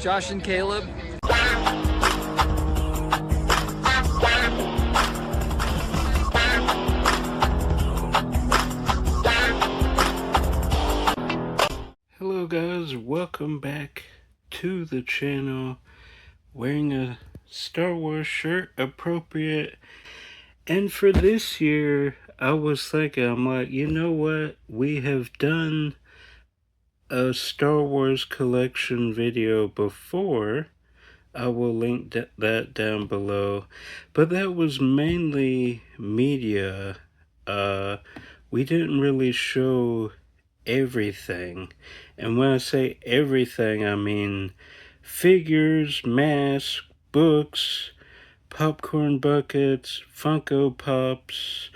Josh and Caleb. Hello guys, welcome back to the channel. Wearing a Star Wars shirt, appropriate. And for this year, I was thinking, I'm like, you know what? We have done a Star Wars collection video before. I will link that down below. But that was mainly media. We didn't really show everything. And when I say everything, I mean figures, masks, books, popcorn buckets, Funko Pops,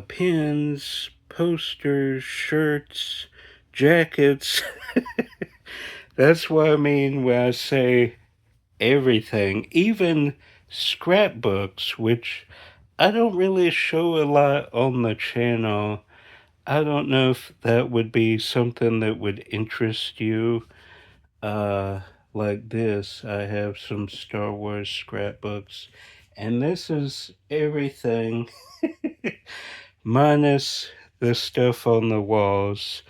pins, posters, shirts, jackets. That's what I mean when I say everything. Even scrapbooks, which I don't really show a lot on the channel. I don't know if that would be something that would interest you. Like this, I have some Star Wars scrapbooks, and this is everything minus the stuff on the walls.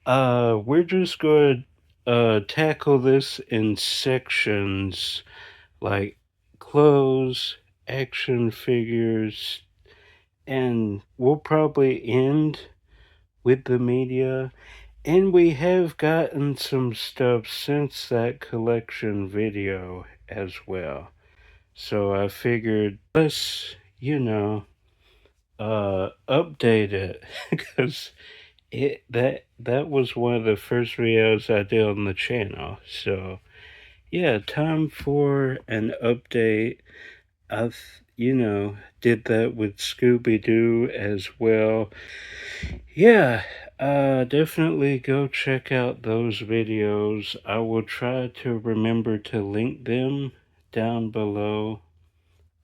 We're just going to tackle this in sections, like clothes, action figures, and we'll probably end with the media. And we have gotten some stuff since that collection video as well. So I figured let's, update it because that was one of the first videos I did on the channel. So yeah, time for an update. I've, did that with Scooby-Doo as well. Yeah, definitely go check out those videos. I will try to remember to link them down below.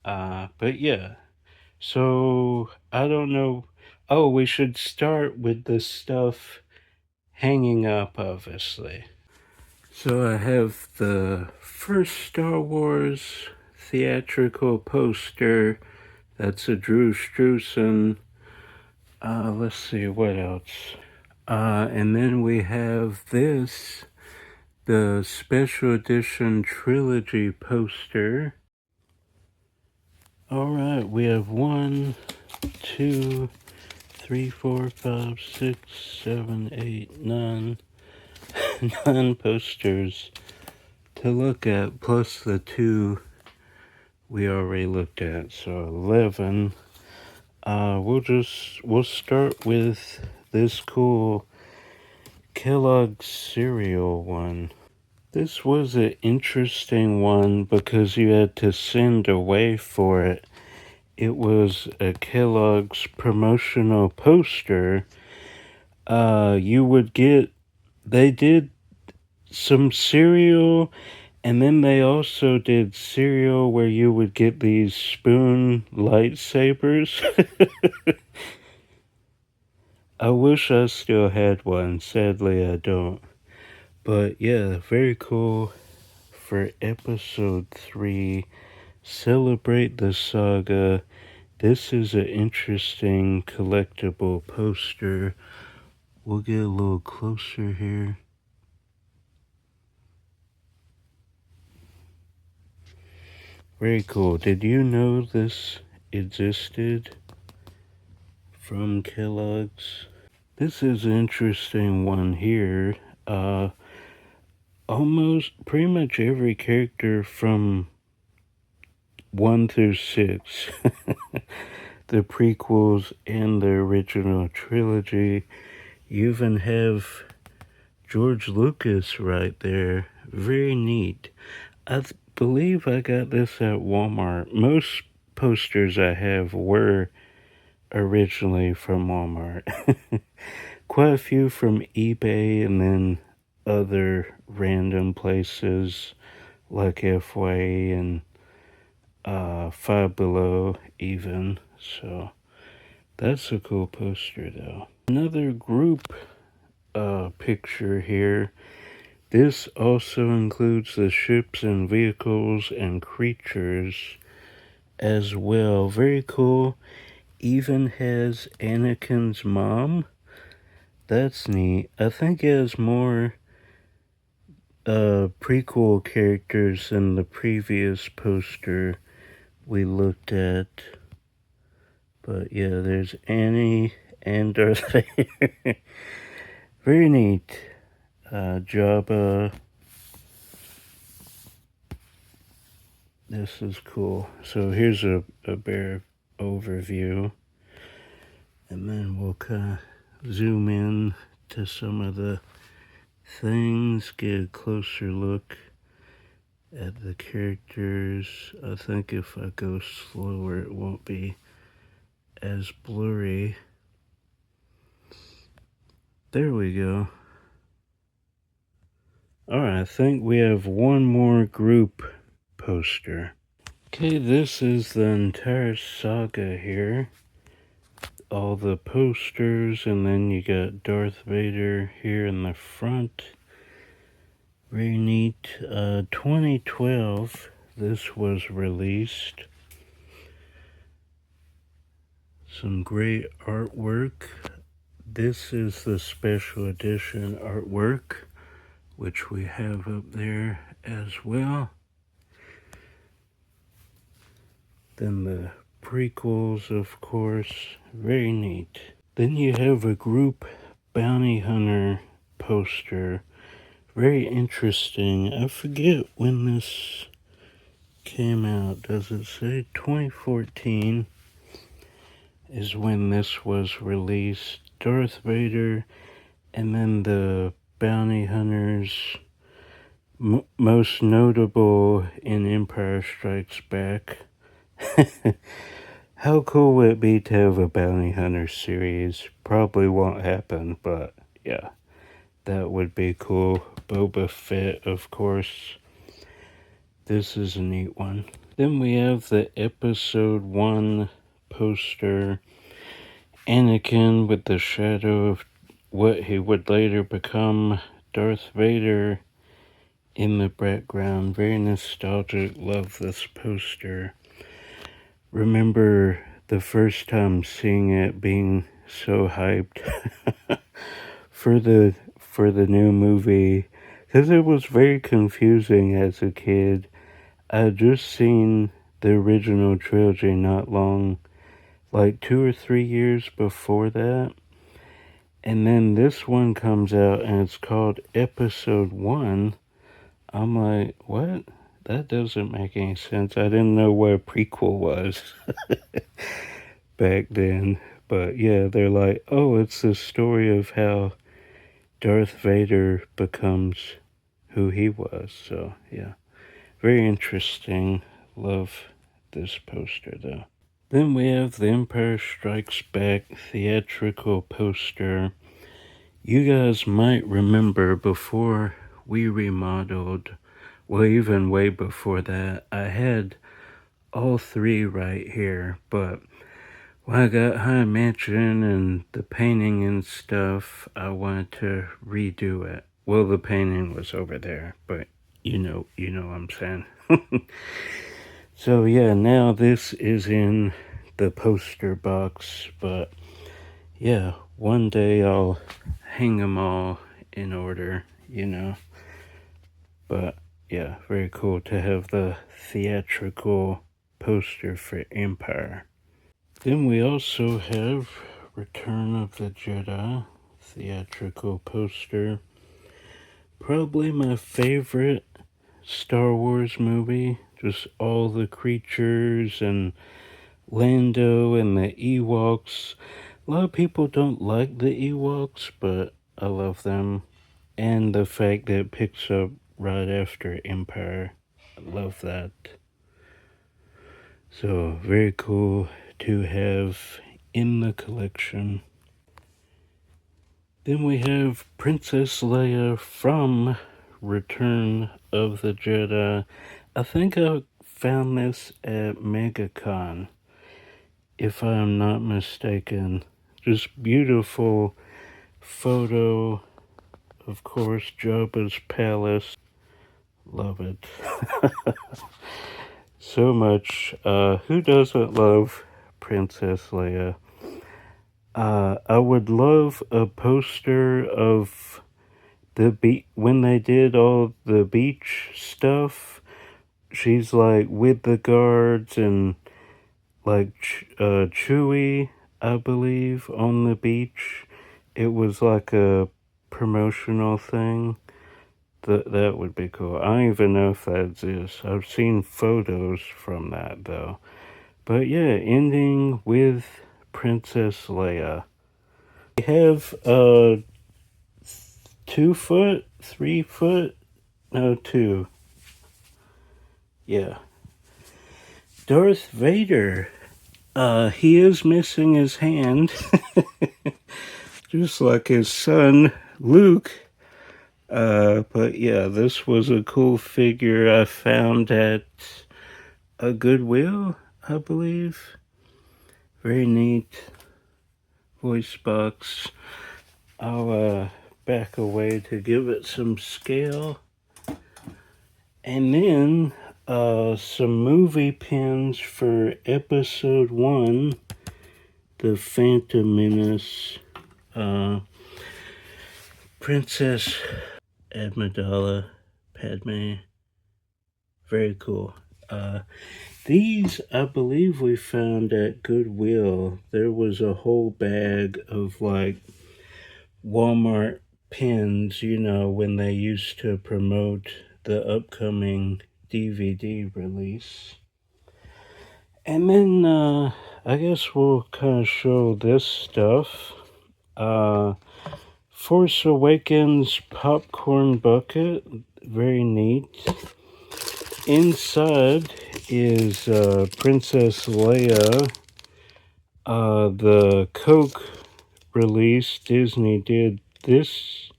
But yeah, so I don't know. Oh, we should start with the stuff hanging up, obviously. So I have the first Star Wars theatrical poster. That's a Drew Struzan. Let's see, what else? And then we have this, the special edition trilogy poster. Alright, we have 1, 2, 3, 4, 5, 6, 7, 8, 9, 9 posters to look at, plus the 2 we already looked at, so 11. We'll start with this cool Kellogg's cereal one. This was an interesting one because you had to send away for it. It was a Kellogg's promotional poster. You would get, they did some cereal, and then they also did cereal where you would get these spoon lightsabers. I wish I still had one. Sadly, I don't. But yeah, very cool. For episode 3, Celebrate the Saga. This is an interesting collectible poster. We'll get a little closer here. Very cool. Did you know this existed from Kellogg's? This is an interesting one here. Almost pretty much every character from 1 through 6, the prequels and the original trilogy. You even have George Lucas right there. Very neat. I believe I got this at Walmart. Most posters I have were originally from Walmart. Quite a few from eBay and then other random places like FYE and Five Below even. So that's a cool poster though. Another group picture here. This also includes the ships and vehicles and creatures as well. Very cool. Even has Anakin's mom. That's neat. I think it has more prequel characters than the previous poster we looked at. But yeah, there's Annie and Darth Vader. Very neat. Jabba. This is cool. So here's a bare overview. And then we'll kind of zoom in to some of the things, get a closer look at the characters. I think if I go slower, it won't be as blurry. There we go. Alright, I think we have one more group poster. Okay, this is the entire saga here. All the posters, and then you got Darth Vader here in the front. Very neat. 2012, this was released. Some great artwork. This is the special edition artwork, which we have up there as well. Then the prequels, of course, very neat. Then you have a group bounty hunter poster. Very interesting. I forget when this came out. Does it say 2014 is when this was released? Darth Vader and then the bounty hunters, most notable in Empire Strikes Back. How cool would it be to have a bounty hunter series? Probably won't happen, but yeah, that would be cool. Boba Fett, of course. This is a neat one. Then we have the episode 1 poster. Anakin with the shadow of what he would later become, Darth Vader in the background. Very nostalgic. Love this poster. Remember the first time seeing it, being so hyped for the new movie, because it was very confusing as a kid. I had just seen the original trilogy not long, like 2 or 3 years before that. And then this one comes out and it's called Episode 1. I'm like, what? That doesn't make any sense. I didn't know what a prequel was back then. But yeah, they're like, oh, it's the story of how Darth Vader becomes who he was. So yeah, very interesting. Love this poster though. Then we have the Empire Strikes Back theatrical poster. You guys might remember before we remodeled, well, even way before that, I had all 3 right here, but when I got High Mansion and the painting and stuff, I wanted to redo it. Well, the painting was over there, but you know what I'm saying. So yeah, now this is in the poster box, but yeah, one day I'll hang them all in order, But yeah, very cool to have the theatrical poster for Empire. Then we also have Return of the Jedi theatrical poster. Probably my favorite Star Wars movie. Just all the creatures and Lando and the Ewoks. A lot of people don't like the Ewoks, but I love them. And the fact that it picks up right after Empire. I love that. So, very cool to have in the collection. Then we have Princess Leia from Return of the Jedi. I think I found this at MegaCon, if I'm not mistaken. Just beautiful photo of course, Jabba's palace. Love it. So much. Who doesn't love Princess Leia? I would love a poster of when they did all the beach stuff. She's like with the guards and like Chewie, I believe, on the beach. It was like a promotional thing. That would be cool. I don't even know if that exists. I've seen photos from that though. But yeah, ending with Princess Leia. We have 2 foot, 3 foot, no 2. Yeah. Darth Vader. He is missing his hand. Just like his son, Luke. But yeah, this was a cool figure I found at a Goodwill, I believe. Very neat voice box. I'll back away to give it some scale. And then some movie pins for episode 1, The Phantom Menace. Princess Amidala Padme. Very cool. These, I believe we found at Goodwill. There was a whole bag of like Walmart pins, when they used to promote the upcoming DVD release. And then I guess we'll kind of show this stuff. Force Awakens popcorn bucket. Very neat. Inside is Princess Leia. The Coke release Disney did this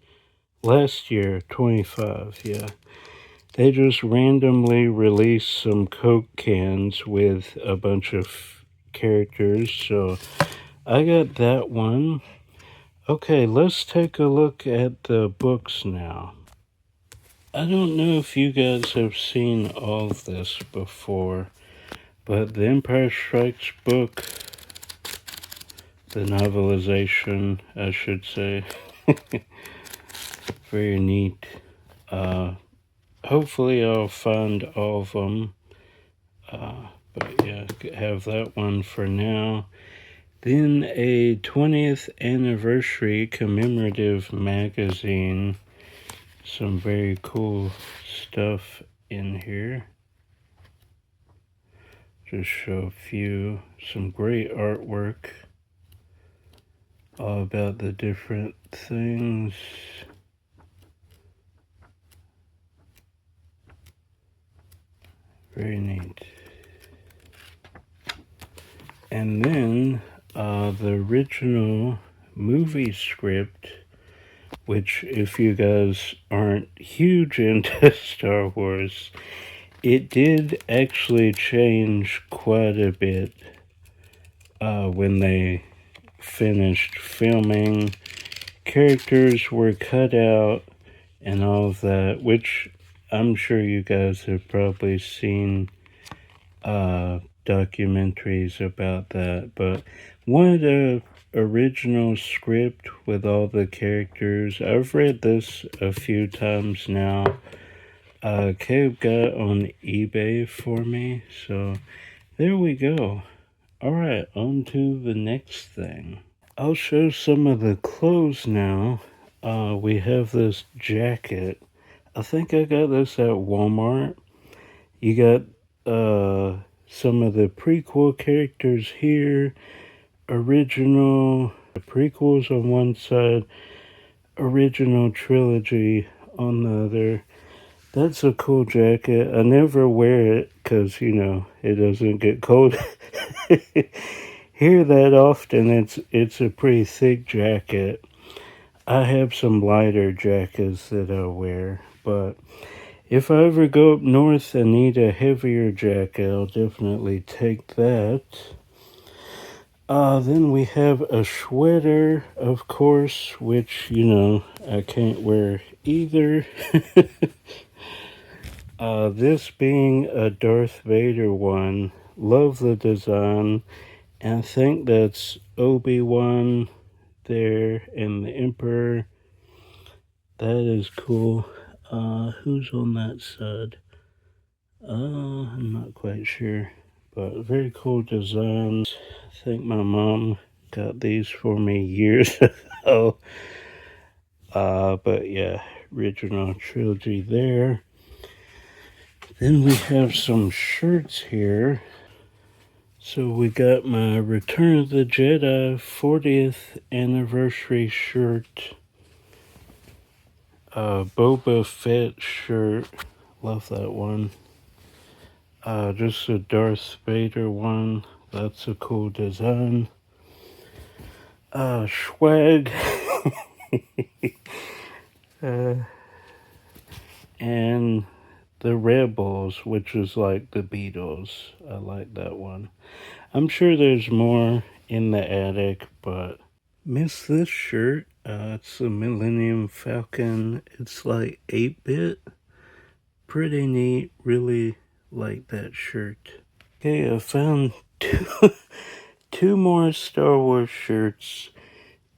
last year, 25, yeah. They just randomly released some Coke cans with a bunch of characters, so I got that one. Okay, let's take a look at the books now. I don't know if you guys have seen all of this before, but The Empire Strikes book, the novelization, I should say, very neat. Hopefully I'll find all of them, but yeah, have that one for now. Then a 20th anniversary commemorative magazine. Some very cool stuff in here. Just show a few. Some great artwork. All about the different things. Very neat. And then the original movie script, which if you guys aren't huge into Star Wars, it did actually change quite a bit when they finished filming. Characters were cut out and all of that, which I'm sure you guys have probably seen documentaries about that, but one of the original script with all the characters, I've read this a few times now. Caleb got on eBay for me, so there we go. Alright, on to the next thing. I'll show some of the clothes now. We have this jacket. I think I got this at Walmart. You got some of the prequel characters here. Original prequels on one side, original trilogy on the other. That's a cool jacket. I never wear it because, it doesn't get cold here that often. It's a pretty thick jacket. I have some lighter jackets that I wear, but if I ever go up north and need a heavier jacket, I'll definitely take that. Then we have a sweater, of course, which, you know, I can't wear either. This being a Darth Vader one, love the design, and I think that's Obi-Wan there and the Emperor. That is cool. Who's on that side? I'm not quite sure, but very cool designs. I think my mom got these for me years ago. But yeah, original trilogy there. Then we have some shirts here. So we got my Return of the Jedi 40th anniversary shirt. Boba Fett shirt. Love that one. Just a Darth Vader one. That's a cool design. Swag. And the Rebels, which is like the Beatles. I like that one. I'm sure there's more in the attic, but miss this shirt. It's a Millennium Falcon. It's like 8-bit. Pretty neat. Really like that shirt. Okay, I found two more Star Wars shirts.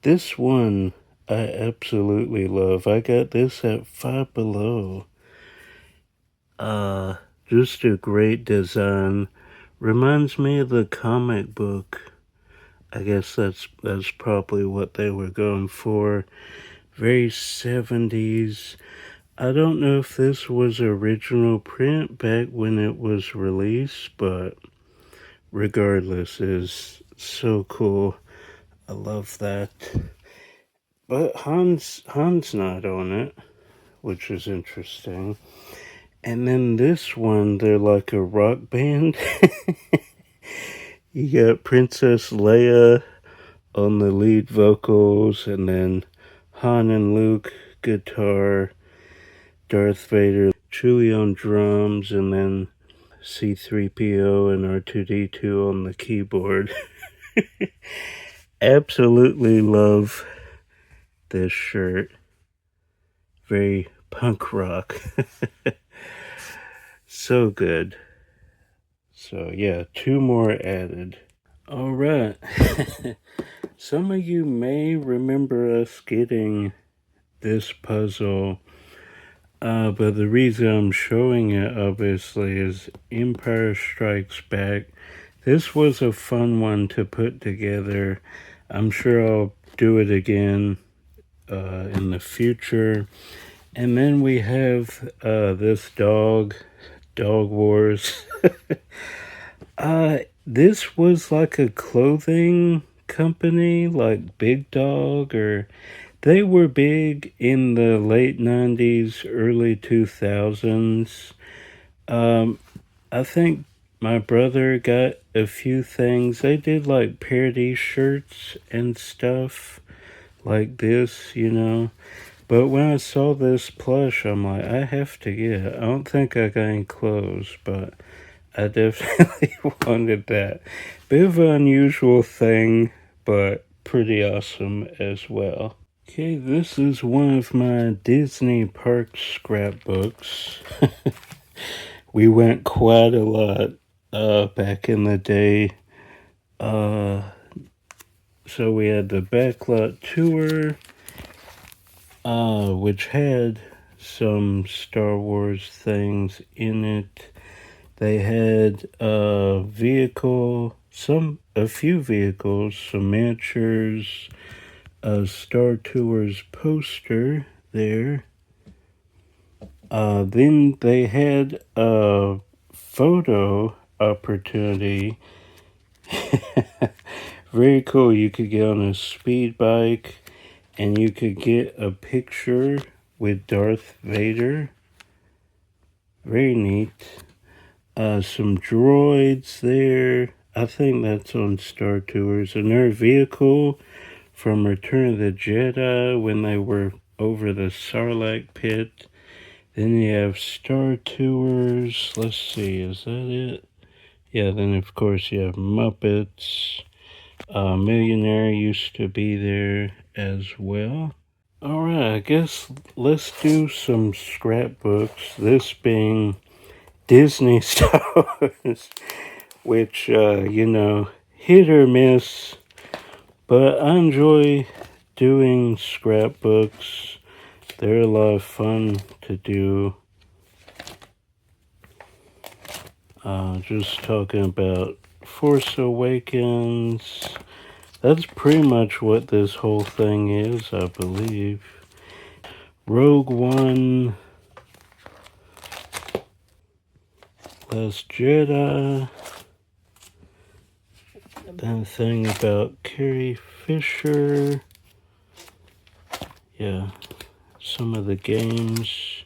This one I absolutely love. I got this at Five Below. Just a great design. Reminds me of the comic book. I guess that's probably what they were going for. Very 70s. I don't know if this was original print back when it was released, but regardless, is so cool. I love that. But Han's not on it, which is interesting. And then this one, they're like a rock band. You got Princess Leia on the lead vocals, and then Han and Luke guitar, Darth Vader, Chewie on drums, and then C-3PO and R2-D2 on the keyboard. Absolutely love this shirt. Very punk rock. So good. So yeah, two more added. All right. Some of you may remember us getting this puzzle, but the reason I'm showing it obviously is Empire Strikes Back. This was a fun one to put together. I'm sure I'll do it again in the future. And then we have this Dog Wars. This was like a clothing company, like Big Dog, or they were big in the late 90s, early 2000s. I think my brother got a few things. They did like parody shirts and stuff like this, you know. But when I saw this plush, I'm like, I have to get it. I don't think I got any clothes, but I definitely wanted that. Bit of an unusual thing, but pretty awesome as well. Okay, this is one of my Disney park scrapbooks. We went quite a lot back in the day. So we had the backlot tour, which had some Star Wars things in it. They had a few vehicles, some miniatures, a Star Tours poster there. Then they had a photo opportunity. Very cool. You could get on a speed bike and you could get a picture with Darth Vader. Very neat. Some droids there. I think that's on Star Tours. Another vehicle from Return of the Jedi when they were over the Sarlacc pit. Then you have Star Tours. Let's see, is that it? Yeah, then of course you have Muppets. Millionaire used to be there as well. Alright, I guess let's do some scrapbooks. This being Disney Star Wars, which, hit or miss, but I enjoy doing scrapbooks. They're a lot of fun to do. Just talking about Force Awakens. That's pretty much what this whole thing is, I believe. Rogue One, Last Jedi, then thing about Carrie Fisher. Yeah, some of the games.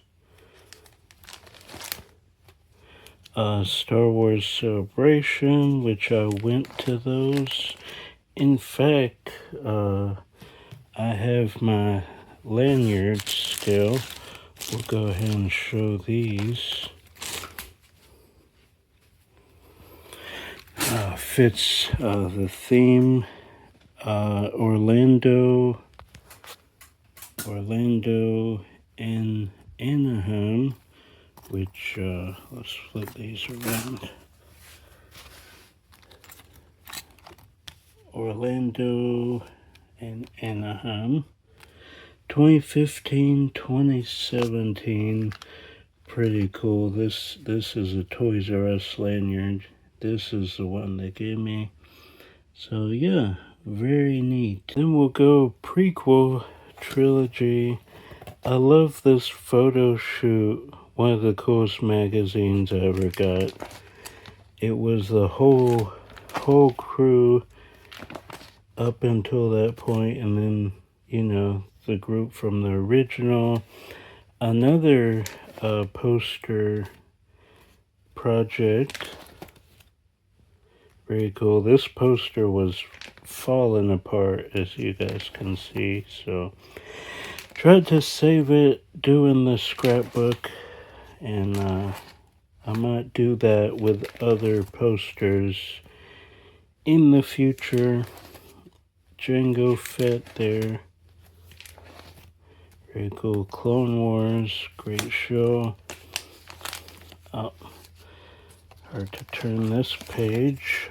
Star Wars Celebration, which I went to those. In fact, I have my lanyards still. We'll go ahead and show these. Fits the theme. Orlando and Anaheim, which, let's flip these around. Orlando and Anaheim. 2015, 2017. Pretty cool. This is a Toys R Us lanyard. This is the one they gave me. So yeah, very neat. Then we'll go prequel trilogy. I love this photo shoot. One of the coolest magazines I ever got. It was the whole crew up until that point, and then, the group from the original. Another poster project. Very cool. This poster was falling apart, as you guys can see, so tried to save it doing the scrapbook, and I might do that with other posters in the future. Jango Fett there. Very cool. Clone Wars, great show. Oh, hard to turn this page.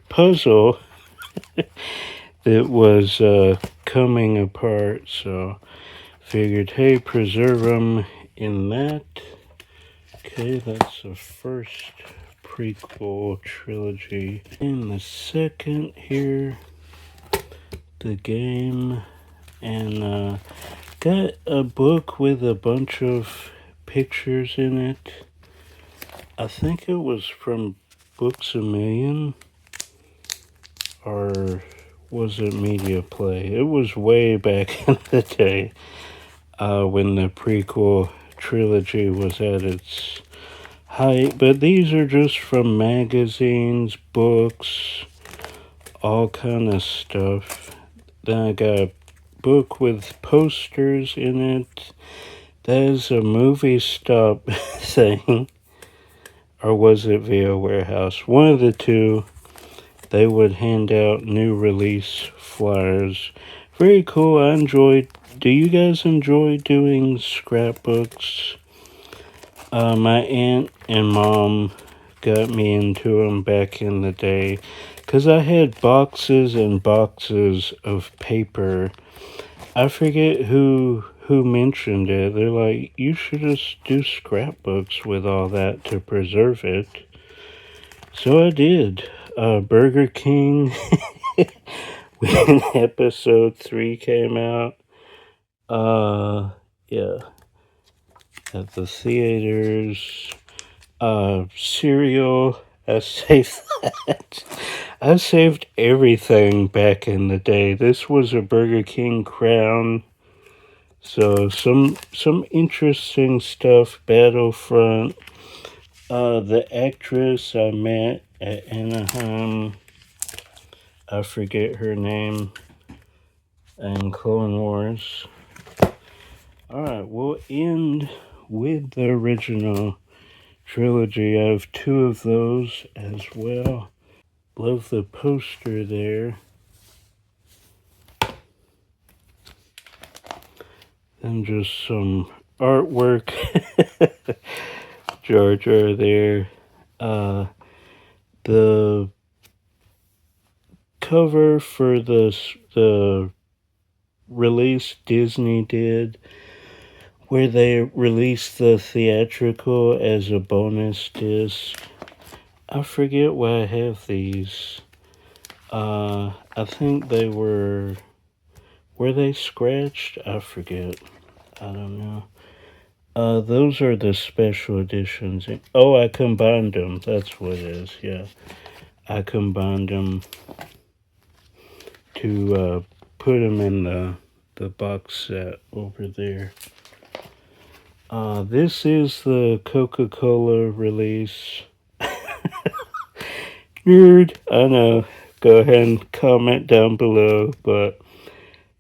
Puzzle that was coming apart, so figured, hey, preserve them in that. Okay, that's the first prequel trilogy. In the second here, the game, and got a book with a bunch of pictures in it. I think it was from Books A Million, or was it Media Play? It was way back in the day, when the prequel trilogy was at its height. But these are just from magazines, books, all kind of stuff. Then I got a book with posters in it. That is a movie stop thing. Or was it via warehouse? One of the two. They would hand out new release flyers. Very cool. I enjoyed. Do you guys enjoy doing scrapbooks? My aunt and mom got me into them back in the day, because I had boxes and boxes of paper. I forget who mentioned it. They're like, you should just do scrapbooks with all that to preserve it. So I did. Burger King, when episode 3 came out. Yeah. At the theaters. Cereal. I saved that. I saved everything back in the day. This was a Burger King crown. So some interesting stuff. Battlefront. The actress I met at Anaheim, I forget her name, and Clone Wars. Alright, we'll end with the original trilogy. I have 2 of those as well. Love the poster there. And just some artwork. Jar Jar there. The cover for the release Disney did, where they released the theatrical as a bonus disc. I forget why I have these. I think they were they scratched? I forget. I don't know. Those are the special editions. Oh, I combined them. That's what it is. Yeah, I combined them to put them in the box set over there. This is the Coca-Cola release. Nerd, I know. Go ahead and comment down below, but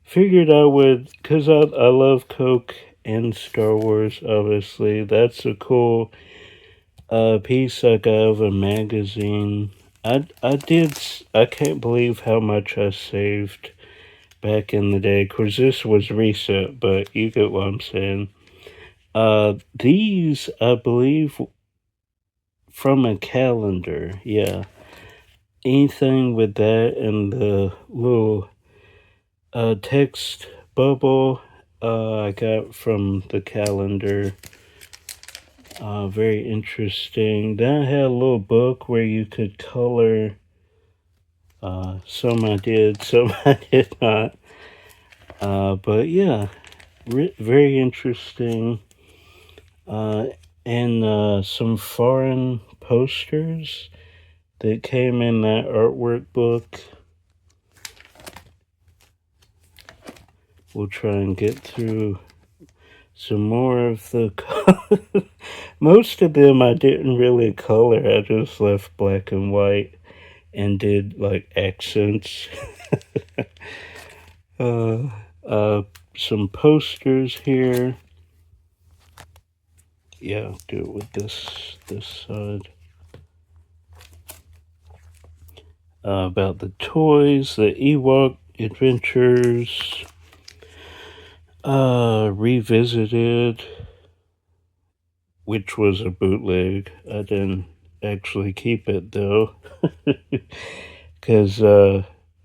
figured I would, because I love Coke and Star Wars, obviously. That's a cool piece I got of a magazine. I can't believe how much I saved back in the day. Of course, this was recent, but you get what I'm saying. These, I believe, from a calendar, yeah. Anything with that and the little text bubble I got from the calendar. Very interesting. Then I had a little book where you could color. Some I did, some I did not. But yeah, very interesting. And some foreign posters that came in that artwork book. We'll try and get through some more of the most of them I didn't really color. I just left black and white and did like accents. Some posters here. Yeah, do it with this side. About the toys, the Ewok Adventures, Revisited, which was a bootleg. I didn't actually keep it though, because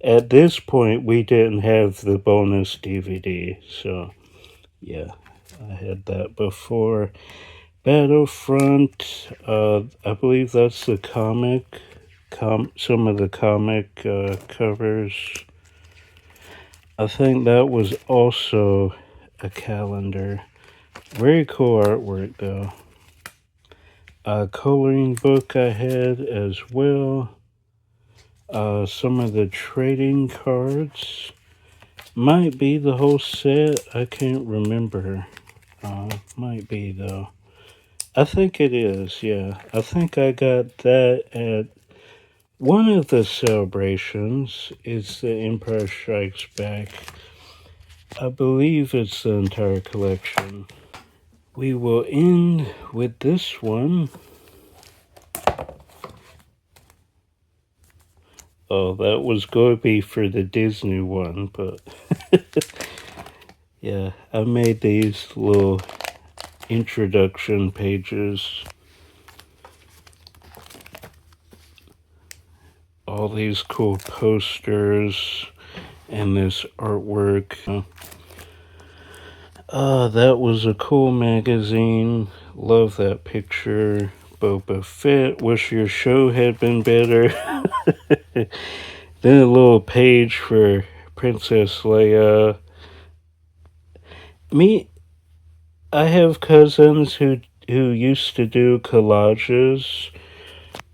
at this point we didn't have the bonus DVD. So yeah, I had that before. Battlefront, I believe that's the comic. Some of the comic covers. I think that was also a calendar. Very cool artwork though. A coloring book I had as well. Some of the trading cards. Might be the whole set. I can't remember. Might be though. I think it is, yeah. I think I got that at one of the celebrations. It's the Empire Strikes Back. I believe it's the entire collection. We will end with this one. Oh, that was going to be for the Disney one, but yeah, I made these little introduction pages. All these cool posters and this artwork. That was a cool magazine. Love that picture. Boba Fett. Wish your show had been better. Then a little page for Princess Leia. I have cousins who used to do collages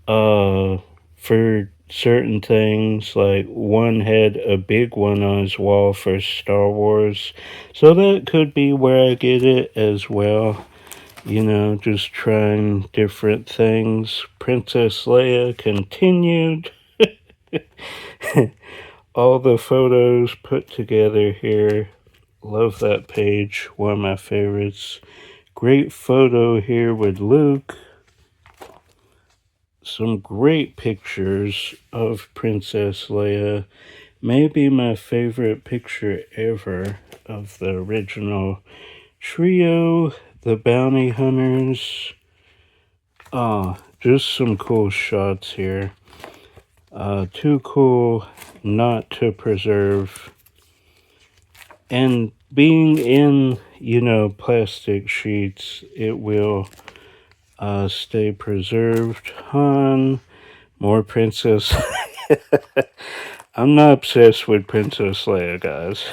for certain things. Like one had a big one on his wall for Star Wars, so that could be where I get it as well. You know, just trying different things. Princess Leia continued. All the photos put together here. Love that page. One of my favorites. Great photo here with Luke. some great pictures of Princess Leia. Maybe my favorite picture ever of the original trio, the bounty hunters. Just some cool shots here. Too cool not to preserve. And being in, plastic sheets, it will stay preserved. Han, more Princess. I'm not obsessed with Princess Leia, guys.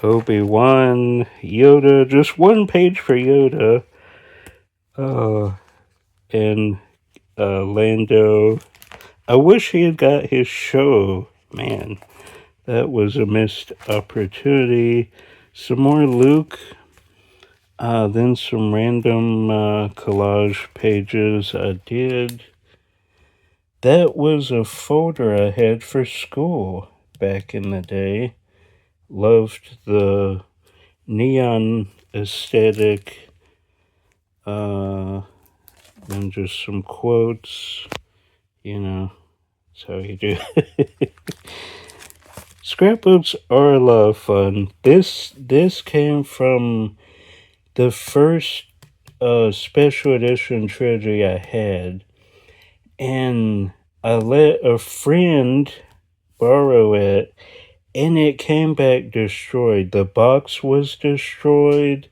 Obi-Wan, Yoda, just one page for Yoda. And Lando. I wish he had got his show. Man, that was a missed opportunity. Some more Luke. Then some random collage pages I did. That was a folder I had for school back in the day. Loved the neon aesthetic. And just some quotes. That's how you do. Scrapbooks are a lot of fun. This came from the first special edition trilogy I had, and I let a friend borrow it, and it came back destroyed. The box was destroyed.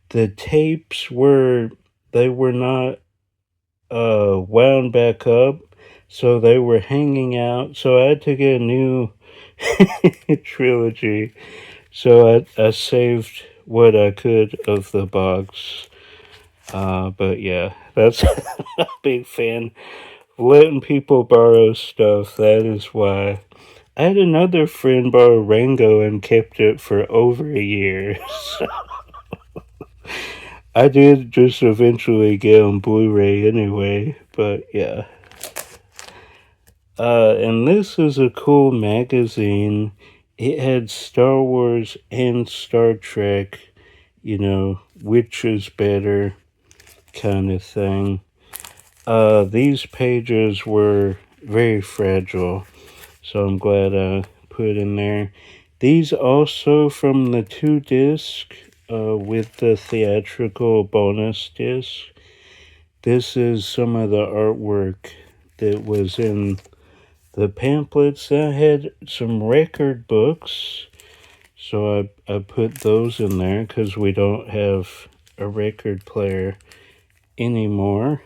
The tapes were not wound back up, so they were hanging out. So I had to get a new trilogy. So I saved what I could of the box. But yeah, that's I'm a big fan. Letting people borrow stuff, that is why. I had another friend borrow Rango and kept it for over a year. So I did just eventually get on Blu-ray anyway, but yeah. And this is a cool magazine. It had Star Wars and Star Trek, which is better kind of thing. These pages were very fragile, so I'm glad I put in there. These also from the 2 disc with the theatrical bonus disc. This is some of the artwork that was in the pamphlets. I had some record books, so I put those in there because we don't have a record player anymore.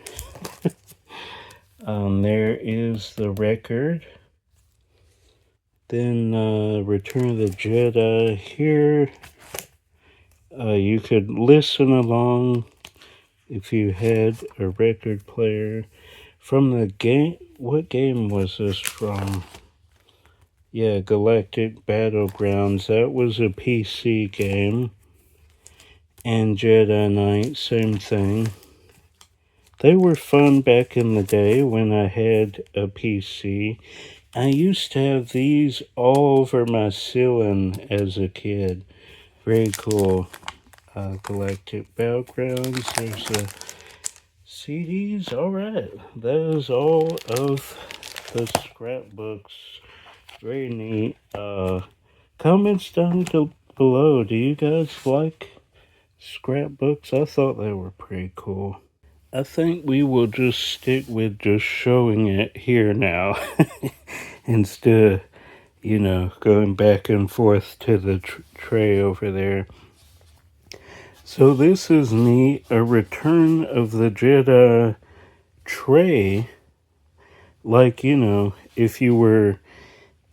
There is the record. Then Return of the Jedi here. You could listen along if you had a record player. From the game, what game was this from? Yeah, Galactic Battlegrounds. That was a PC game. And Jedi Knight, same thing. They were fun back in the day when I had a PC. I used to have these all over my ceiling as a kid. Very cool. Galactic Battlegrounds. There's the CDs. Alright. That is all of the scrapbooks. Very neat. Comments down below. Do you guys like scrapbooks? I thought they were pretty cool. I think we will just stick with just showing it here now instead of, going back and forth to the tray over there. So this is neat, a Return of the Jedi tray. Like, if you were,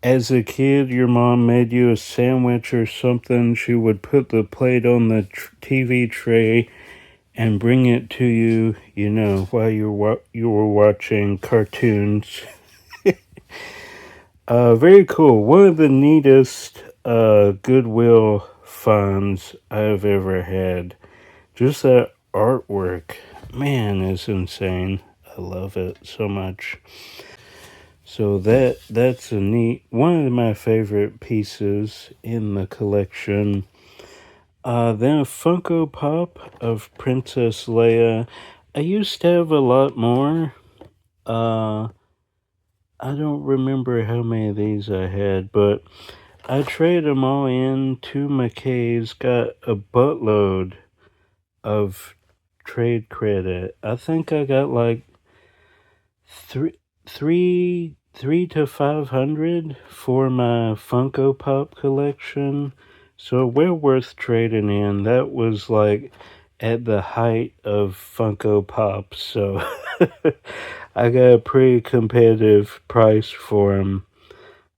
as a kid, your mom made you a sandwich or something, she would put the plate on the TV tray and bring it to you, while you were watching cartoons. Very cool. One of the neatest Goodwill finds I've ever had. Just that artwork, man, is insane. I love it so much. So that's a neat, one of my favorite pieces in the collection. Then a Funko Pop of Princess Leia. I used to have a lot more. Uh, I don't remember how many of these I had, but I traded them all in. Two McKays, got a buttload of trade credit. I think I got like three, three to 500 for my Funko Pop collection. So we're worth trading in. That was like at the height of Funko Pop. So I got a pretty competitive price for them.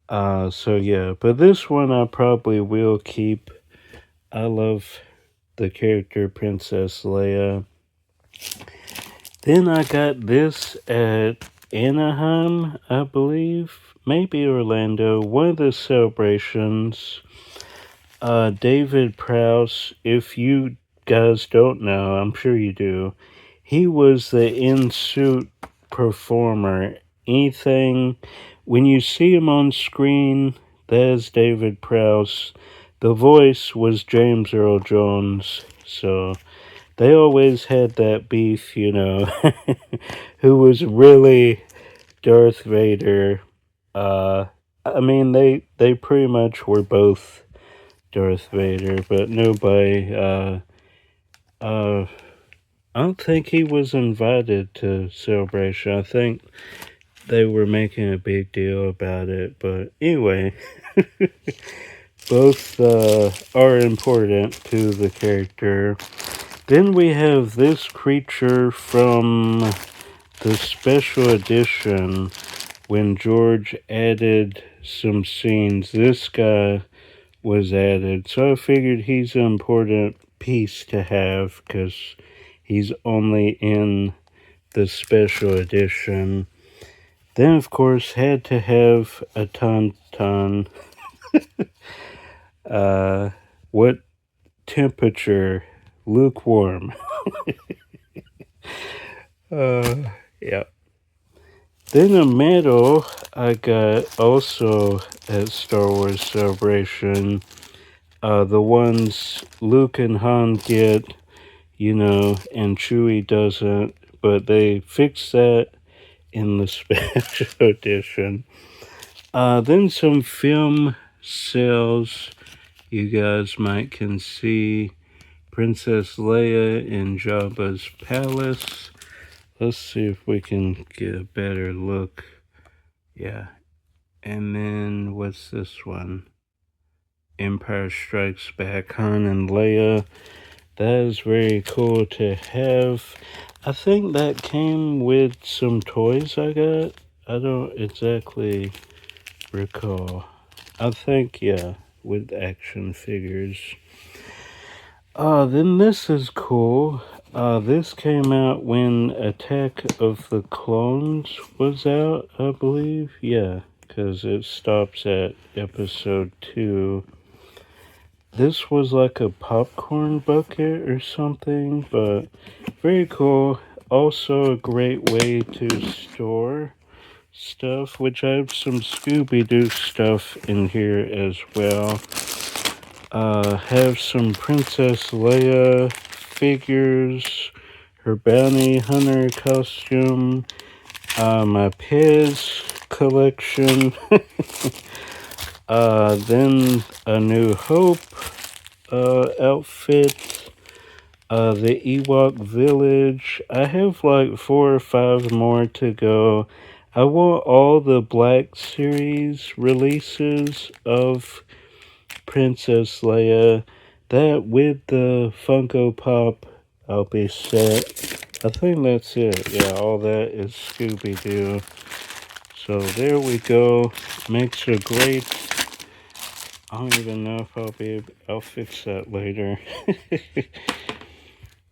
So yeah, but this one I probably will keep. I love the character Princess Leia. Then I got this at Anaheim, I believe, maybe Orlando, one of the celebrations. David Prowse, if you guys don't know, I'm sure you do, he was the in suit performer. Anything, when you see him on screen, there's David Prowse. The voice was James Earl Jones, so they always had that beef, who was really Darth Vader. Uh, I mean, they pretty much were both Darth Vader, but nobody. Uh, I don't think he was invited to Celebration. I think they were making a big deal about it, but anyway, both are important to the character. Then we have this creature from the special edition when George added some scenes. This guy was added, so I figured he's an important piece to have because he's only in the special edition. Then, of course, had to have a tauntaun. What temperature? Lukewarm. Yeah. Then a medal I got also at Star Wars Celebration. The ones Luke and Han get, and Chewie doesn't, but they fixed that in the special edition. Then some film sales you guys might can see. Princess Leia in Jabba's palace. Let's see if we can get a better look. Yeah. And then what's this one? Empire Strikes Back, Han and Leia. That is very cool to have. I think that came with some toys I got. I don't exactly recall. I think, yeah, with action figures. Then this is cool. This came out when Attack of the Clones was out, I believe. Yeah, because it stops at episode 2. This was like a popcorn bucket or something, but very cool. Also, a great way to store stuff, which I have some Scooby Doo stuff in here as well. Have some Princess Leia figures, her bounty hunter costume, my Pez collection, then a New Hope outfit, the Ewok Village. I have like 4 or 5 more to go. I want all the Black Series releases of Princess Leia. That with the Funko Pop, I'll be set. I think that's it. Yeah, all that is Scooby Doo. So there we go. Makes a great. I don't even know if I'll fix that later.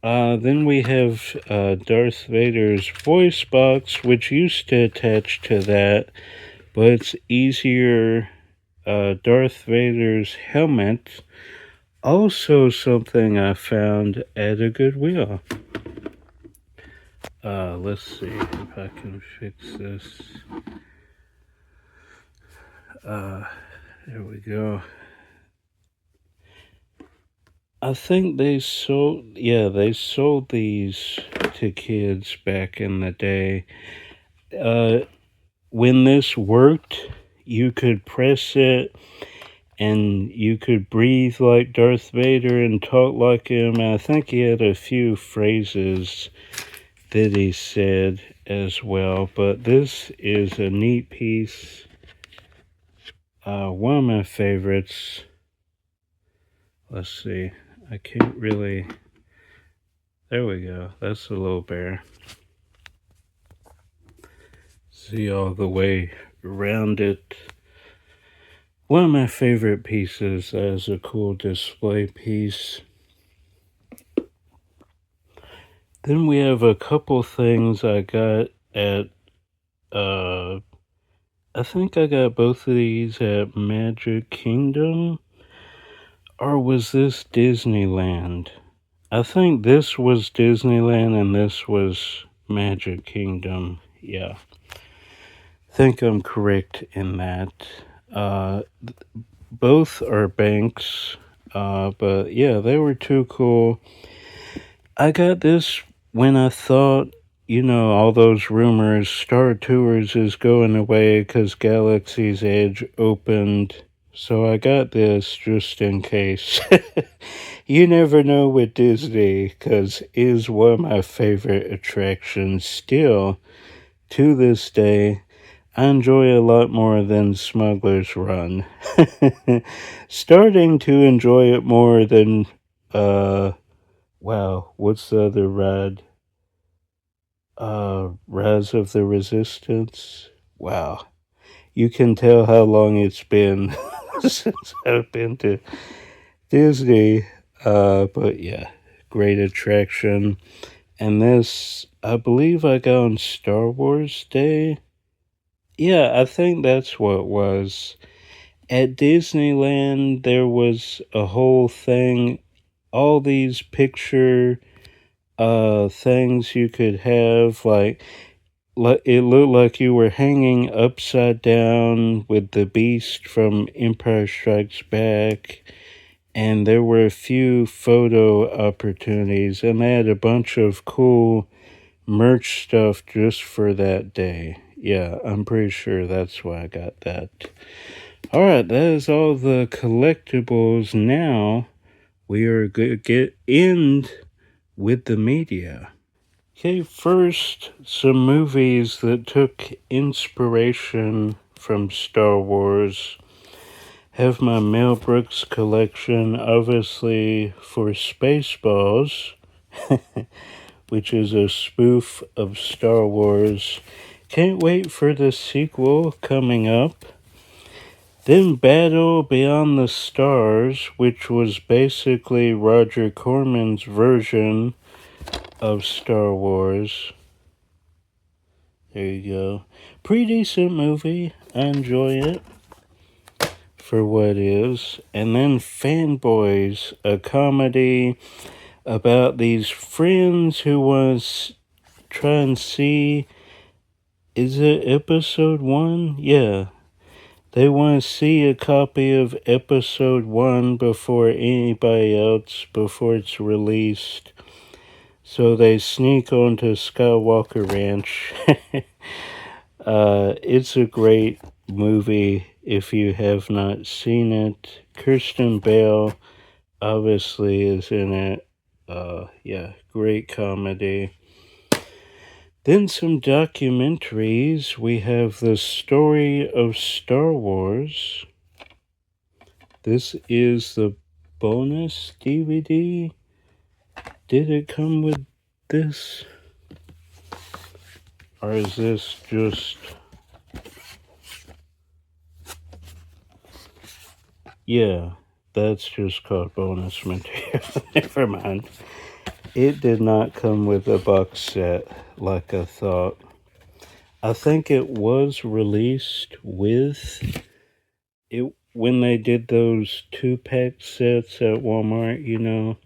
Then we have Darth Vader's voice box, which used to attach to that, but it's easier. Darth Vader's helmet, also something I found at a Goodwill. Let's see if I can fix this. There we go. I think they sold these to kids back in the day. Uh, when this worked, you could press it and you could breathe like Darth Vader and talk like him. I think he had a few phrases that he said as well, but this is a neat piece. One of my favorites. Let's see. I can't really. There we go. That's the little bear. See all the way around it. One of my favorite pieces as a cool display piece. Then we have a couple things I got at, I think I got both of these at Magic Kingdom. Or was this Disneyland? I think this was Disneyland and this was Magic Kingdom. Yeah. I think I'm correct in that. Uh, both are banks, but yeah, they were too cool. I got this when I thought, all those rumors, Star Tours is going away because Galaxy's Edge opened. So I got this just in case. You never know with Disney, because it is one of my favorite attractions still to this day. I enjoy a lot more than Smuggler's Run. Starting to enjoy it more than, wow, what's the other ride? Rise of the Resistance. Wow. You can tell how long it's been since I've been to Disney. But yeah, great attraction. And this, I believe I got on Star Wars Day. Yeah, I think that's what it was. At Disneyland, there was a whole thing, all these picture things you could have, like it looked like you were hanging upside down with the Beast from Empire Strikes Back, and there were a few photo opportunities, and they had a bunch of cool merch stuff just for that day. Yeah, I'm pretty sure that's why I got that. Alright, that is all the collectibles. Now we are going to get in with the media. Okay, first, some movies that took inspiration from Star Wars. Have my Mel Brooks collection, obviously, for Spaceballs, which is a spoof of Star Wars. Can't wait for the sequel coming up. Then Battle Beyond the Stars, which was basically Roger Corman's version of Star Wars. There you go. Pretty decent movie. I enjoy it for what it is. And then Fanboys, a comedy about these friends who want to try and see, is it episode 1? Yeah. They want to see a copy of episode 1 before anybody else, before it's released. So they sneak onto Skywalker Ranch. It's a great movie if you have not seen it. Kirsten Bale obviously is in it. Yeah, great comedy. Then some documentaries. We have The Story of Star Wars. This is the bonus DVD. Did it come with this? Or is this just... Yeah, that's just called bonus material. Never mind. It did not come with a box set like I thought. I think it was released with it when they did those 2-pack sets at Walmart,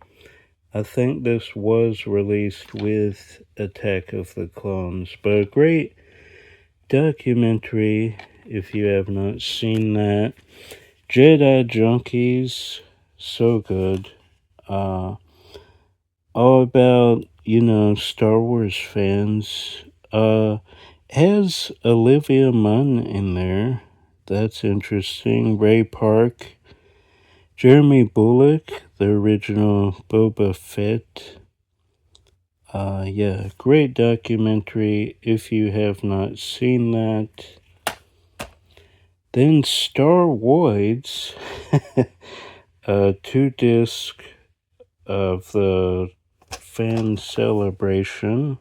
I think this was released with Attack of the Clones. But a great documentary if you have not seen that. Jedi Junkies, so good. All about Star Wars fans, has Olivia Munn in there. That's interesting. Ray Park, Jeremy Bullock, the original Boba Fett. Yeah, great documentary if you have not seen that. Then Star Wars, a 2-disc of the fan celebration.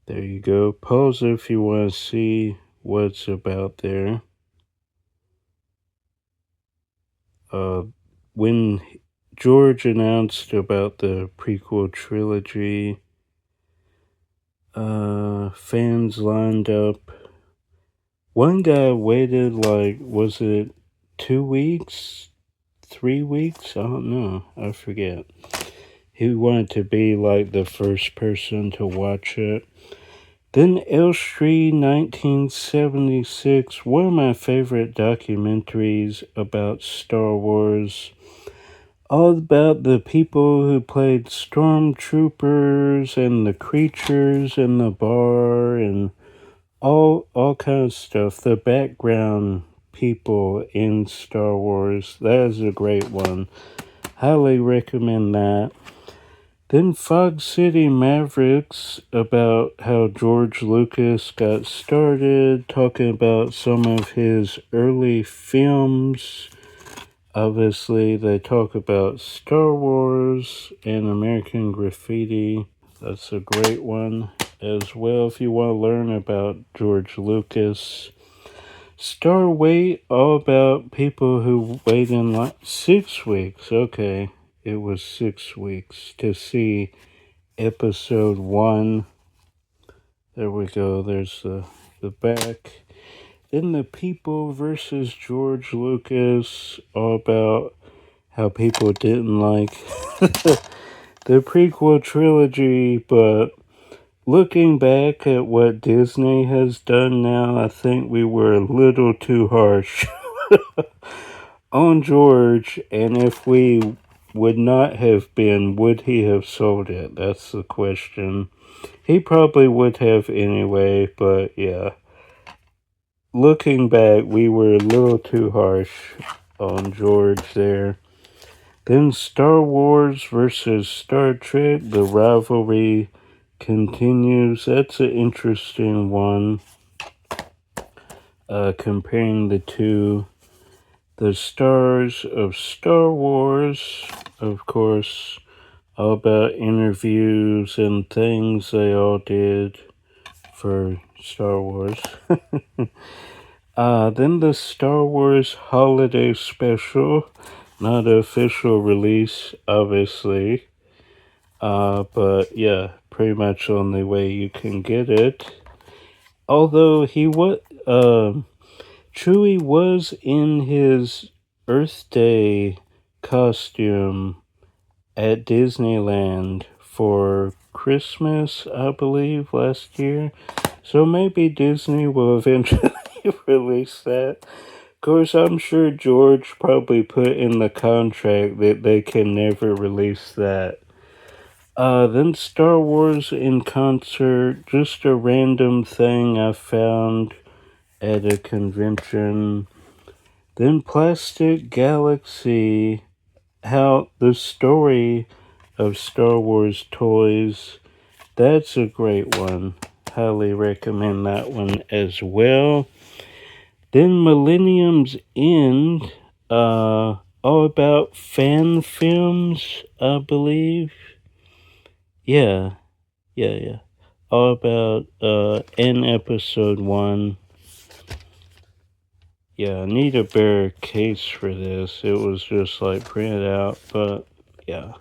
There you go. Pause if you want to see what's about there. When George announced about the prequel trilogy, fans lined up. One guy waited was it 2 weeks? 3 weeks? I don't know. I forget. He wanted to be the first person to watch it. Then Elstree 1976, one of my favorite documentaries about Star Wars. All about the people who played stormtroopers and the creatures in the bar and all kinds of stuff. The background people in Star Wars. That is a great one. Highly recommend that. Then Fog City Mavericks, about how George Lucas got started, talking about some of his early films. Obviously, they talk about Star Wars and American Graffiti. That's a great one as well if you want to learn about George Lucas. Star Wait, all about people who wait in 6 weeks. Okay, it was 6 weeks to see episode 1. There we go. There's the back. Then The People versus George Lucas, all about how people didn't like the prequel trilogy, but looking back at what Disney has done now, I think we were a little too harsh on George, and if we would not have been, would he have sold it? That's the question. He probably would have anyway, but yeah. Looking back, we were a little too harsh on George there. Then Star Wars versus Star Trek, the rivalry continues. That's an interesting one. Comparing the two. The stars of Star Wars, of course, all about interviews and things they all did for Star Wars. Then the Star Wars Holiday Special, not an official release, obviously. But yeah, pretty much the only way you can get it. Although Chewie was in his Earth Day costume at Disneyland for Christmas, I believe, last year. So maybe Disney will eventually release that. Of course, I'm sure George probably put in the contract that they can never release that. Then Star Wars in concert, just a random thing I found at a convention. Then Plastic Galaxy, how the story of Star Wars toys, that's a great one. Highly recommend that one as well. Then Millennium's End, all about fan films, I believe. Yeah. All about in episode 1. Yeah, I need a better case for this. It was just printed out, but yeah.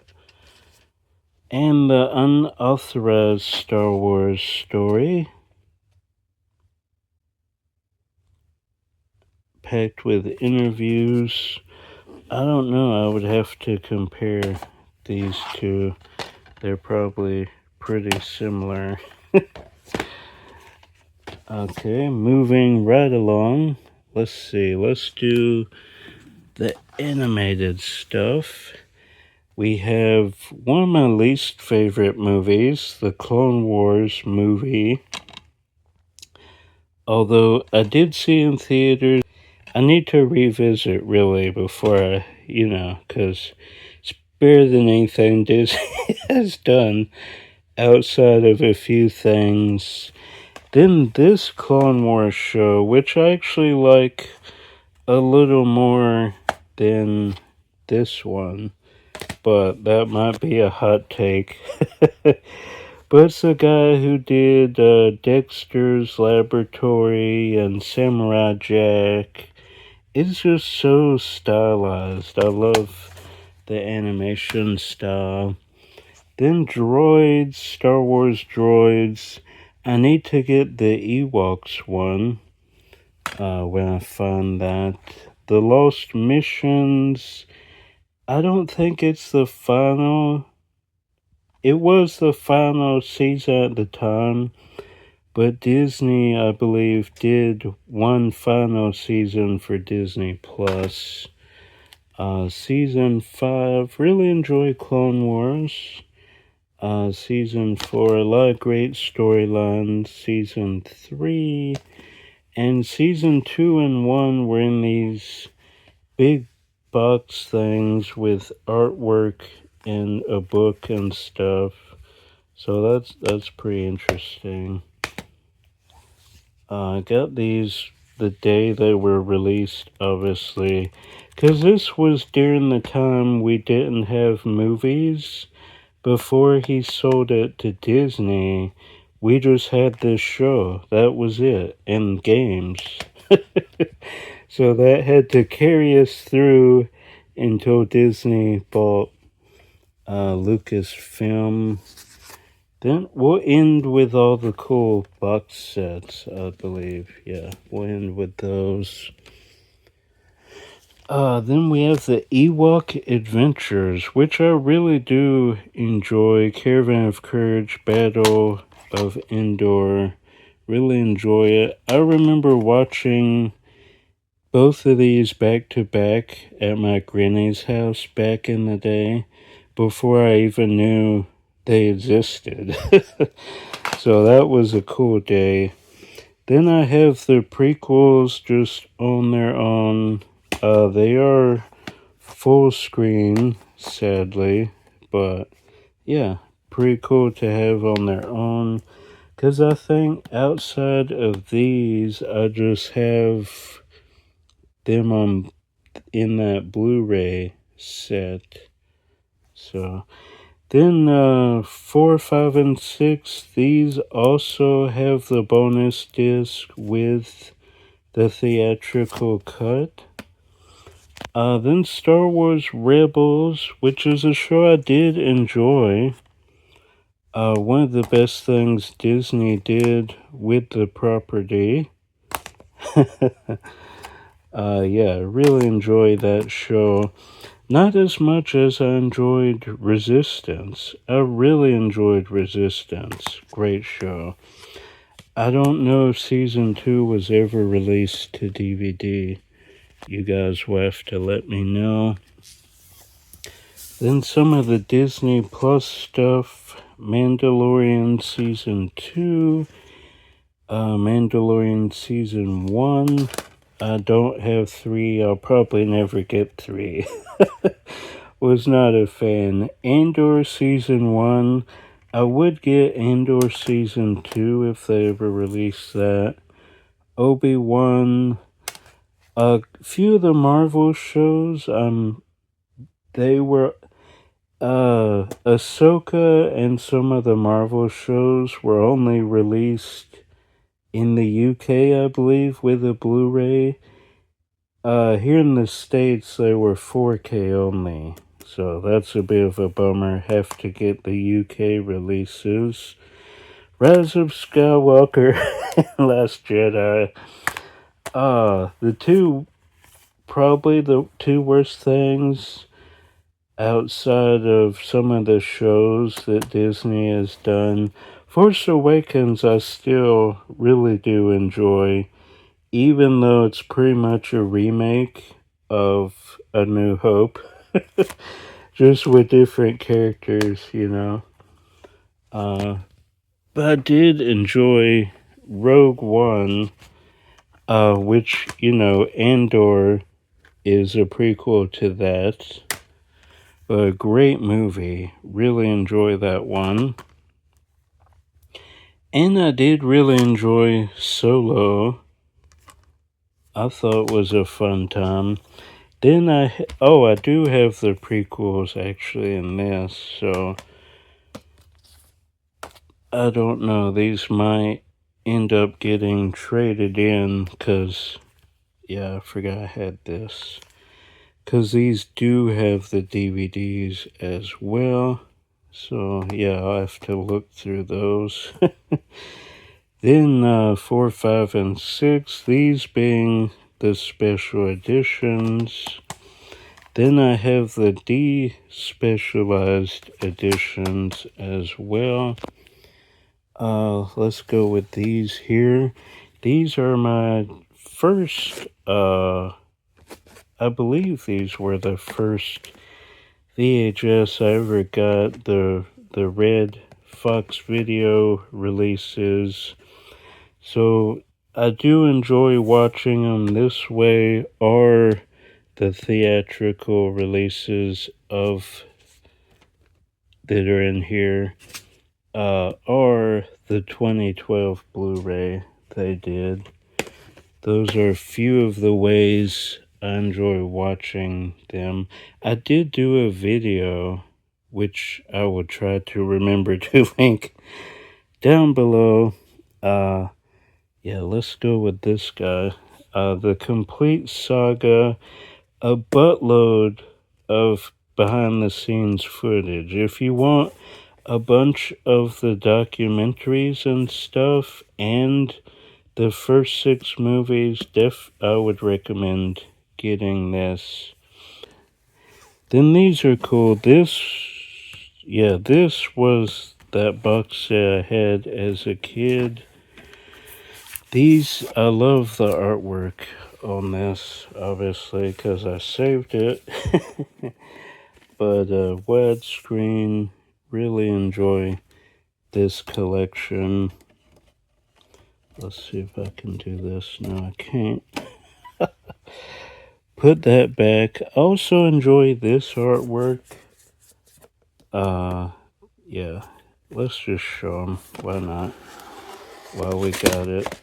And the unauthorized Star Wars story, packed with interviews. I don't know, I would have to compare these two. They're probably pretty similar. Okay, moving right along. Let's see, let's do the animated stuff. We have one of my least favorite movies, the Clone Wars movie. Although I did see in theaters, I need to revisit really before because it's better than anything Disney has done outside of a few things. Then this Clone Wars show, which I actually like a little more than this one, but that might be a hot take. But it's the guy who did Dexter's Laboratory and Samurai Jack. It's just so stylized. I love the animation style. Then droids, Star Wars droids. I need to get the Ewoks one when I find that. The Lost Missions. I don't think it's the final. It was the final season at the time, but Disney, I believe, did one final season for Disney Plus. Season 5, really enjoy Clone Wars. Season 4, a lot of great storylines. Season 3, and Season 2 and 1 were in these big box things with artwork in a book and stuff. So that's pretty interesting. I got these the day they were released, obviously, because this was during the time we didn't have movies. Before he sold it to Disney, we just had this show. That was it, and games. So that had to carry us through until Disney bought Lucasfilm. Then we'll end with all the cool box sets, I believe. Yeah, we'll end with those. Then we have the Ewok Adventures, which I really do enjoy. Caravan of Courage, Battle of Endor. Really enjoy it. I remember watching both of these back to back at my granny's house back in the day before I even knew they existed. So that was a cool day. Then I have the prequels just on their own. They are full screen, sadly, but yeah, pretty cool to have on their own. Because I think outside of these, I just have them on in that Blu-ray set. So then 4, 5, and 6, these also have the bonus disc with the theatrical cut. Then Star Wars Rebels, which is a show I did enjoy. One of the best things Disney did with the property. Yeah, really enjoy that show. Not as much as I enjoyed Resistance. I really enjoyed Resistance. Great show. I don't know if season 2 was ever released to DVD. You guys will have to let me know. Then some of the Disney Plus stuff. Mandalorian Season 2. Mandalorian Season 1. I don't have 3. I'll probably never get 3. Was not a fan. Andor Season 1. I would get Andor Season 2 if they ever release that. Obi-Wan. A few of the Marvel shows, they were, Ahsoka and some of the Marvel shows were only released in the UK, I believe, with a Blu-ray. Here in the States, they were 4K only. So that's a bit of a bummer. Have to get the UK releases. Rise of Skywalker and Last Jedi. Probably the two worst things outside of some of the shows that Disney has done. Force Awakens I still really do enjoy, even though it's pretty much a remake of A New Hope. just with different characters, you know. Uh, but I did enjoy Rogue One, which, you know, Andor is a prequel to that. A great movie. Really enjoy that one. And I did really enjoy Solo. I thought it was a fun time. Then I do have the prequels actually in this, so I don't know. These might end up getting traded in because, yeah, I forgot I had this. Because these do have the DVDs as well. So, yeah, I'll have to look through those. Then 4, 5, and 6, these being the special editions. Then I have the despecialized editions as well. Let's go with these here. These are my first, I believe these were the first VHS I ever got, the Red Fox video releases. So I do enjoy watching them this way, or the theatrical releases of that are in here, or the 2012 Blu-ray they did. Those are a few of the ways I enjoy watching them. I did do a video, which I will try to remember to link down below. Yeah, let's go with this guy. The complete saga, a buttload of behind the scenes footage. If you want a bunch of the documentaries and stuff and the first 6 movies, I would recommend getting this. Then these are cool. This was that box set I had as a kid. These, I love the artwork on this, obviously, because I saved it. But widescreen, really enjoy this collection. Let's see if I can do this. No, I can't. Put that back. Also enjoy this artwork. Yeah. Let's just show them. Why not? While we got it.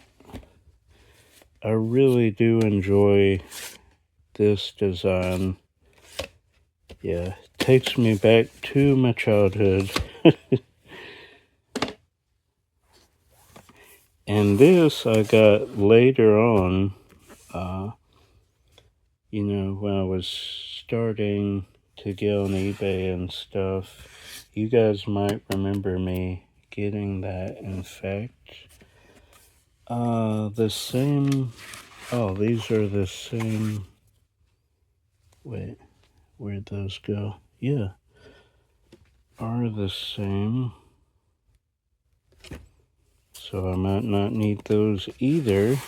I really do enjoy this design. Yeah, takes me back to my childhood. And this I got later on, you know, when I was starting to get on eBay and stuff. You guys might remember me getting that, in fact. The same, oh, these are the same, wait, where'd those go? Yeah, are the same. So I might not need those either.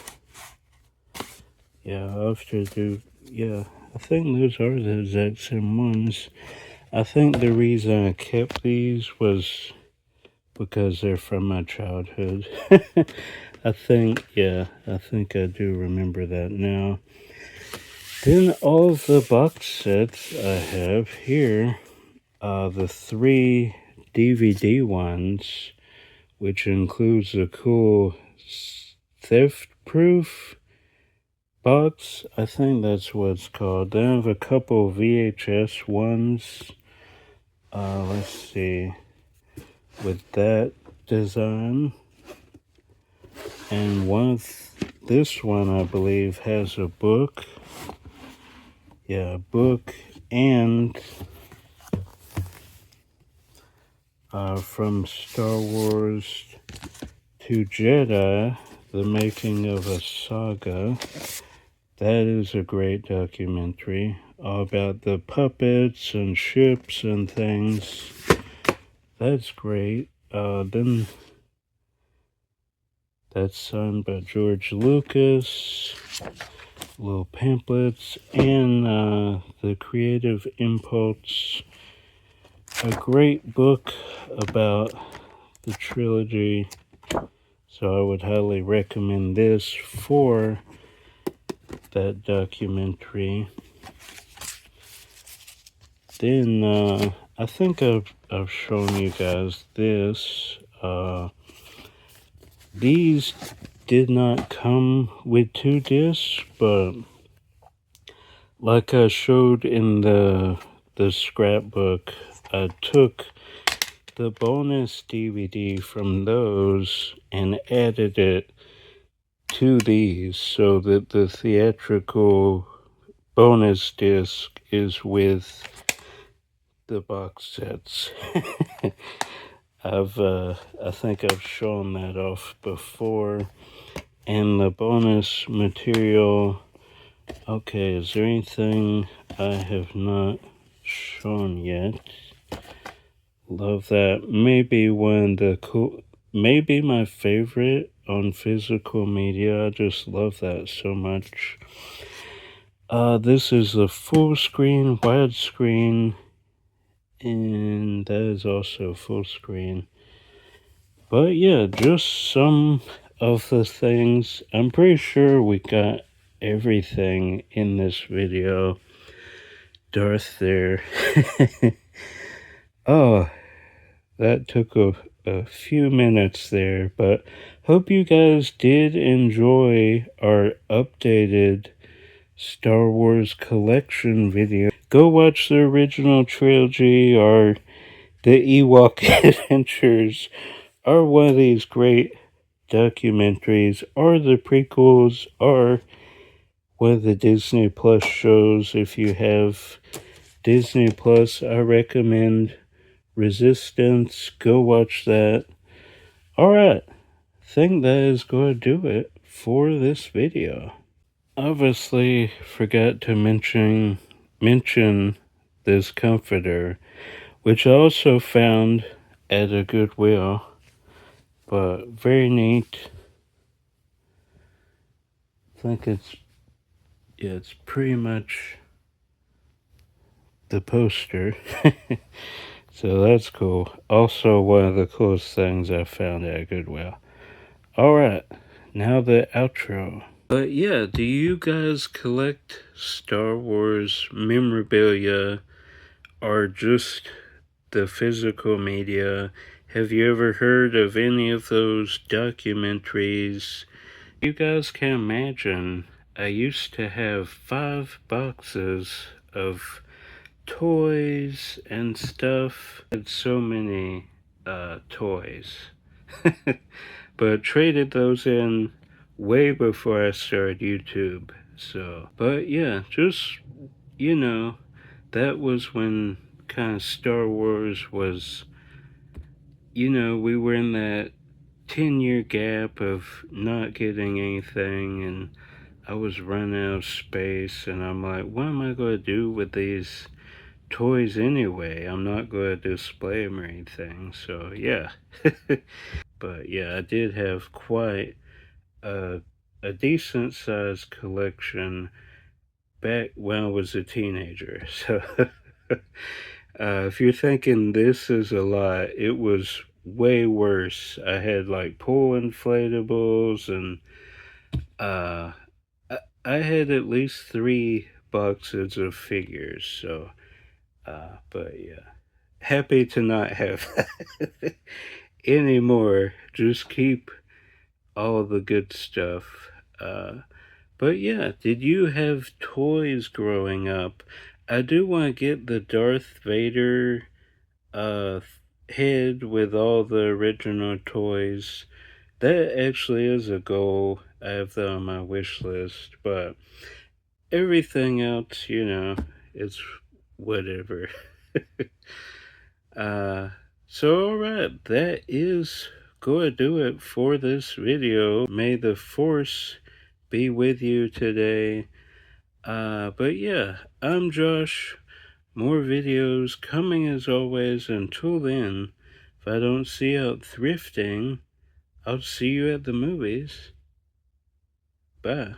Yeah, I'll have to do, yeah, I think those are the exact same ones. I think the reason I kept these was because they're from my childhood. I think I do remember that now. Then all of the box sets I have here, the 3 DVD ones, which includes a cool theft-proof box. I think that's what it's called. Then I have a couple VHS ones. Let's see. With that design. And this one, I believe, has a book. Yeah, a book and from Star Wars to Jedi, the making of a saga. That is a great documentary, all about the puppets and ships and things. That's great. Then that's signed by George Lucas. Little pamphlets and the Creative Impulse a great book about the trilogy, so I would highly recommend this for that documentary. Then I think I've shown you guys this. These did not come with 2 discs, but like I showed in the scrapbook, I took the bonus DVD from those and added it to these so that the theatrical bonus disc is with the box sets. I think I've shown that off before. And the bonus material, okay, is there anything I have not shown yet? Love that. Maybe maybe my favorite on physical media. I just love that so much. This is a full screen, widescreen, and that is also full screen. But yeah, just some of the things. I'm pretty sure we got everything in this video. Darth there. Oh, that took a few minutes there, but hope you guys did enjoy our updated Star Wars collection video. Go watch the original trilogy or the Ewok Adventures or one of these great documentaries or the prequels or one of the Disney Plus shows. If you have Disney Plus, I recommend Resistance. Go watch that. Alright, think that is going to do it for this video. Obviously, forgot to mention this comforter, which I also found at a Goodwill, but very neat. I think it's pretty much the poster. So that's cool. Also one of the coolest things I found at Goodwill. Alright, now the outro. But yeah, do you guys collect Star Wars memorabilia or just the physical media? Have you ever heard of any of those documentaries? You guys can imagine, I used to have 5 boxes of toys and stuff. I had so many toys. But traded those in way before I started YouTube. So, but yeah, just, that was when kind of Star Wars was, we were in that 10-year gap of not getting anything, and I was running out of space, and I'm like, what am I going to do with these toys anyway? I'm not going to display them or anything, so yeah. But yeah, I did have quite a decent sized collection back when I was a teenager. So if you're thinking this is a lot, it was way worse. I had like pool inflatables, and I had at least 3 boxes of figures. So, but yeah, happy to not have that anymore. Just keep all the good stuff. But yeah, did you have toys growing up? I do want to get the Darth Vader uh, head with all the original toys. That actually is a goal. I have that on my wish list, but everything else, it's whatever. So alright, that is going to do it for this video. May the Force be with you today. But yeah, I'm Josh. More videos coming as always. Until then, if I don't see you out thrifting, I'll see you at the movies. Bye.